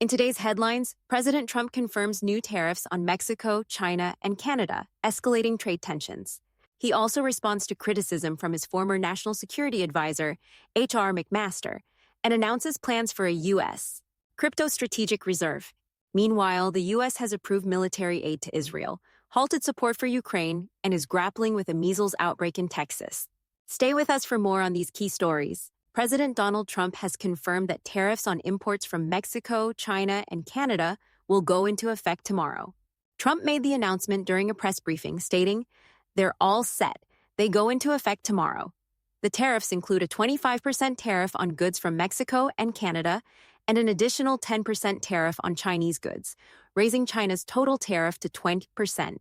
In today's headlines, President Trump confirms new tariffs on Mexico, China, and Canada, escalating trade tensions. He also responds to criticism from his former national security advisor, H.R. McMaster, and announces plans for a U.S. crypto strategic reserve. Meanwhile, the U.S. has approved military aid to Israel, halted support for Ukraine, and is grappling with a measles outbreak in Texas. Stay with us for more on these key stories. President Donald Trump has confirmed that tariffs on imports from Mexico, China, and Canada will go into effect tomorrow. Trump made the announcement during a press briefing, stating, "They're all set. They go into effect tomorrow." The tariffs include a 25% tariff on goods from Mexico and Canada and an additional 10% tariff on Chinese goods, raising China's total tariff to 20%.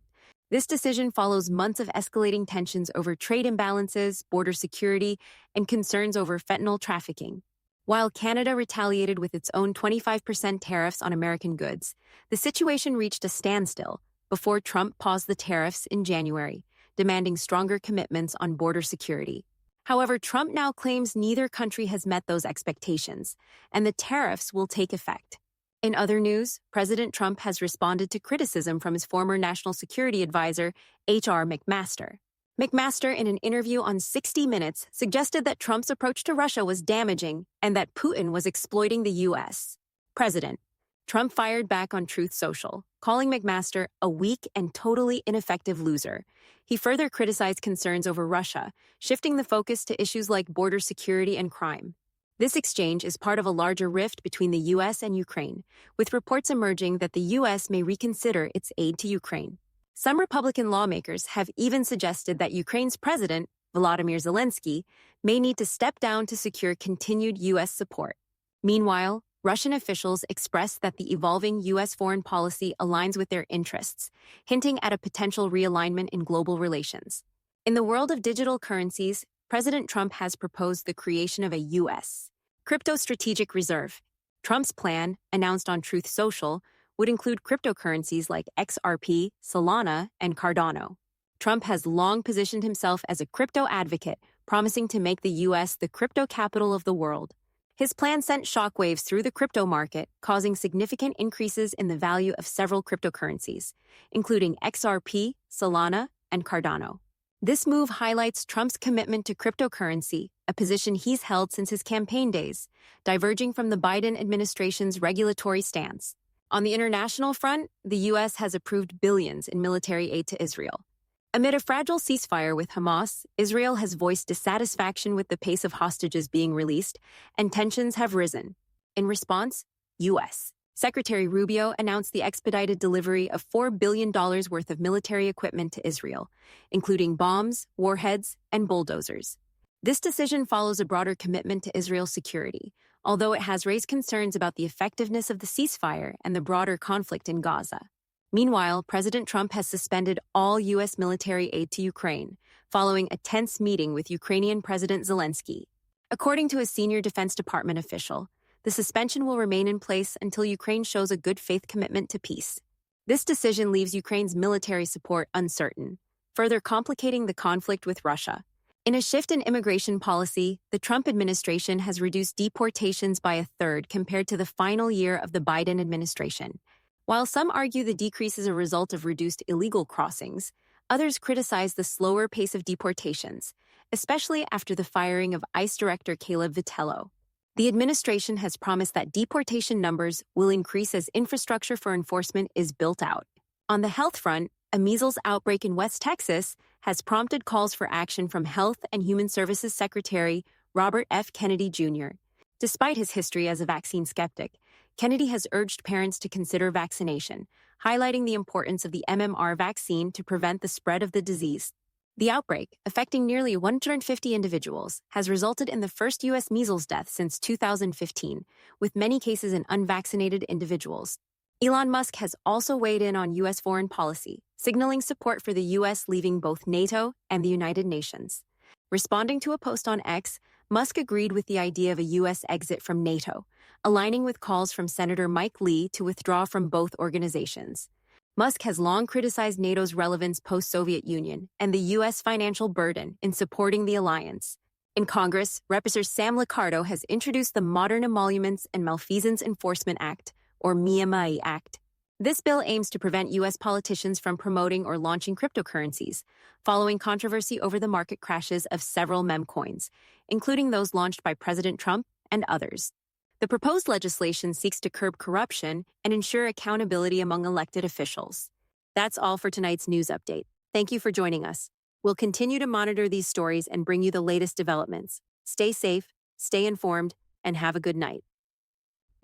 This decision follows months of escalating tensions over trade imbalances, border security, and concerns over fentanyl trafficking. While Canada retaliated with its own 25% tariffs on American goods, the situation reached a standstill before Trump paused the tariffs in January, demanding stronger commitments on border security. However, Trump now claims neither country has met those expectations, and the tariffs will take effect. In other news, President Trump has responded to criticism from his former national security advisor, H.R. McMaster. McMaster, in an interview on 60 Minutes, suggested that Trump's approach to Russia was damaging and that Putin was exploiting the U.S. president. Trump fired back on Truth Social, calling McMaster a weak and totally ineffective loser. He further criticized concerns over Russia, shifting the focus to issues like border security and crime. This exchange is part of a larger rift between the U.S. and Ukraine, with reports emerging that the U.S. may reconsider its aid to Ukraine. Some Republican lawmakers have even suggested that Ukraine's president, Volodymyr Zelenskyy, may need to step down to secure continued U.S. support. Meanwhile, Russian officials expressed that the evolving U.S. foreign policy aligns with their interests, hinting at a potential realignment in global relations. In the world of digital currencies, President Trump has proposed the creation of a U.S. crypto strategic reserve. Trump's plan, announced on Truth Social, would include cryptocurrencies like XRP, Solana, and Cardano. Trump has long positioned himself as a crypto advocate, promising to make the U.S. the crypto capital of the world. His plan sent shockwaves through the crypto market, causing significant increases in the value of several cryptocurrencies, including XRP, Solana, and Cardano. This move highlights Trump's commitment to cryptocurrency, a position he's held since his campaign days, diverging from the Biden administration's regulatory stance. On the international front, the U.S. has approved billions in military aid to Israel. Amid a fragile ceasefire with Hamas, Israel has voiced dissatisfaction with the pace of hostages being released, and tensions have risen. In response, U.S. Secretary Rubio announced the expedited delivery of $4 billion worth of military equipment to Israel, including bombs, warheads, and bulldozers. This decision follows a broader commitment to Israel's security, although it has raised concerns about the effectiveness of the ceasefire and the broader conflict in Gaza. Meanwhile, President Trump has suspended all U.S. military aid to Ukraine, following a tense meeting with Ukrainian President Zelenskyy. According to a senior Defense Department official, the suspension will remain in place until Ukraine shows a good faith commitment to peace. This decision leaves Ukraine's military support uncertain, further complicating the conflict with Russia. In a shift in immigration policy, the Trump administration has reduced deportations by a third compared to the final year of the Biden administration. While some argue the decrease is a result of reduced illegal crossings, others criticize the slower pace of deportations, especially after the firing of ICE Director Caleb Vitello. The administration has promised that deportation numbers will increase as infrastructure for enforcement is built out. On the health front, a measles outbreak in West Texas has prompted calls for action from Health and Human Services Secretary Robert F. Kennedy Jr. Despite his history as a vaccine skeptic, Kennedy has urged parents to consider vaccination, highlighting the importance of the MMR vaccine to prevent the spread of the disease. The outbreak, affecting nearly 150 individuals, has resulted in the first U.S. measles death since 2015, with many cases in unvaccinated individuals. Elon Musk has also weighed in on U.S. foreign policy, signaling support for the U.S. leaving both NATO and the United Nations. Responding to a post on X, Musk agreed with the idea of a U.S. exit from NATO, aligning with calls from Senator Mike Lee to withdraw from both organizations. Musk has long criticized NATO's relevance post-Soviet Union and the U.S. financial burden in supporting the alliance. In Congress, Representative Sam Liccardo has introduced the Modern Emoluments and Malfeasance Enforcement Act, or MIAMAI Act. This bill aims to prevent U.S. politicians from promoting or launching cryptocurrencies, following controversy over the market crashes of several meme coins, including those launched by President Trump and others. The proposed legislation seeks to curb corruption and ensure accountability among elected officials. That's all for tonight's news update. Thank you for joining us. We'll continue to monitor these stories and bring you the latest developments. Stay safe, stay informed, and have a good night.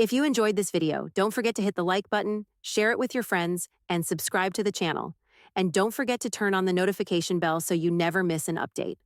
If you enjoyed this video, don't forget to hit the like button, share it with your friends, and subscribe to the channel. And don't forget to turn on the notification bell so you never miss an update.